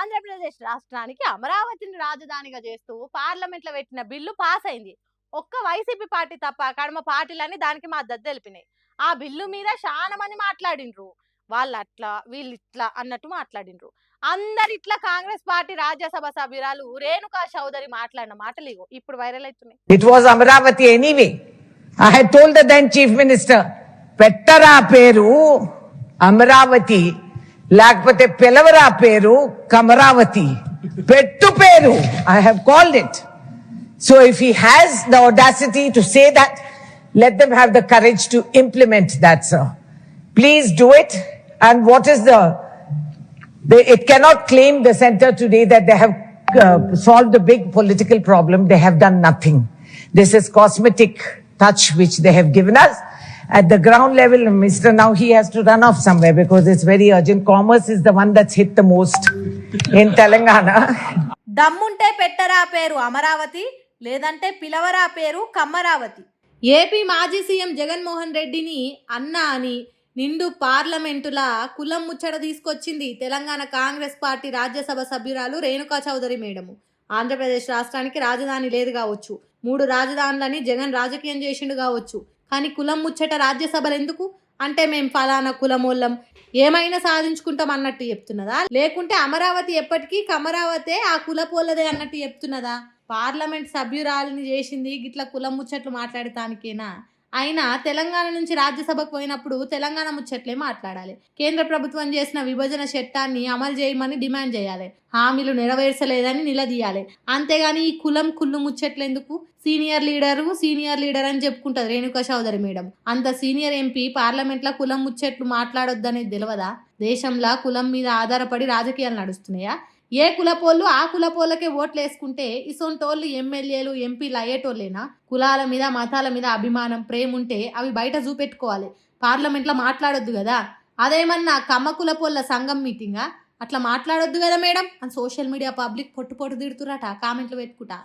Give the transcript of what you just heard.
ఆంధ్రప్రదేశ్ రాష్ట్రానికి అమరావతిని రాజధానిగా చేస్తూ పార్లమెంట్లో పెట్టిన బిల్లు పాస్ అయింది. ఒక్క వైసీపీ పార్టీ తప్ప కడమ పార్టీలన్నీ దానికి మద్దతు తెలిపినాయి. ఆ బిల్లు మీద చాలా మంది మాట్లాడిండ్రు. వాళ్ళు అట్లా వీళ్ళు ఇట్లా అన్నట్టు మాట్లాడిండ్రు. అందరిట్లా కాంగ్రెస్ పార్టీ రాజ్యసభ సభ్యురాలు రేణుకా చౌదరి మాట్లాడిన మాటలు ఇగో ఇప్పుడు వైరల్ అవుతున్నాయి. It was Amaravati anyway. I had told the then chief minister, Pettara peru Amaravati, లేకపోతే పిలవరా పేరు కమరావతి, పెట్టు పేరు. I have called it. So if he has the audacity to say that, let them have the courage to implement that, sir. Please do it. And what is it cannot claim the center today that they have solved the big political problem. They have done nothing. This is cosmetic touch which they have given us. At the ground level, Mr. Now he has to run off somewhere because it's very urgent. Commerce is the one that's hit the most in Telangana. దమ్ముంటే పెట్టరా పేరు అమరావతి, లేదంటే పిలవరా పేరు కమ్మరావతి. AP మాజీ CM Jaganmohan రెడ్డిని అన్న అని నిండు పార్లమెంటులా కులం ముచ్చట తీసుకొచ్చింది తెలంగాణ కాంగ్రెస్ పార్టీ రాజ్యసభ సభ్యురాలు రేణుకా చౌదరి మేడము. ఆంధ్రప్రదేశ్ రాష్ట్రానికి రాజధాని లేదు కావచ్చు, 3 రాజధానులని జగన్ రాజకీయం చేసిండు కావచ్చు, కానీ కులం ముచ్చట రాజ్యసభలు ఎందుకు అంటే మేము ఫలానా కులమూలం ఏమైనా సాధించుకుంటాం అన్నట్టు చెప్తున్నదా, లేకుంటే అమరావతి ఎప్పటికీ కమరావతే ఆ కులపోలదే అన్నట్టు చెప్తున్నదా? పార్లమెంట్ సభ్యురాలిని చేసింది గిట్ల కులం ముచ్చట్లు మాట్లాడటానికేనా? అయినా తెలంగాణ నుంచి రాజ్యసభకు పోయినప్పుడు తెలంగాణ ముచ్చట్లే మాట్లాడాలి. కేంద్ర ప్రభుత్వం చేసిన విభజన చట్టాన్ని అమలు చేయమని డిమాండ్ చేయాలి, హామీలు నెరవేర్చలేదని నిలదీయాలి. అంతేగాని ఈ కులం కుళ్ళు ముచ్చట్లు ఎందుకు? సీనియర్ లీడర్ అని చెప్పుకుంటది రేణుకా చౌదరి మేడం. అంత సీనియర్ ఎంపీ పార్లమెంట్లో కులం ముచ్చట్లు మాట్లాడొద్దనేది తెలియదా? దేశంలో కులం మీద ఆధారపడి రాజకీయాలు నడుస్తున్నాయా? ఏ కులపోళ్ళు ఆ కులపోళ్ళకే ఓట్లు వేసుకుంటే ఇసొంటోళ్ళు ఎమ్మెల్యేలు ఎంపీలు అయ్యేటోళ్ళేనా? కులాల మీద మతాల మీద అభిమానం ప్రేమ ఉంటే అవి బయట చూపెట్టుకోవాలి, పార్లమెంట్లో మాట్లాడొద్దు కదా. అదేమన్నా కమ్మ కులపోళ్ళ సంఘం మీటింగా? అట్లా మాట్లాడొద్దు కదా మేడం అని సోషల్ మీడియా పబ్లిక్ పొట్టు తిడుతురట కామెంట్లు పెట్టుకుంటా.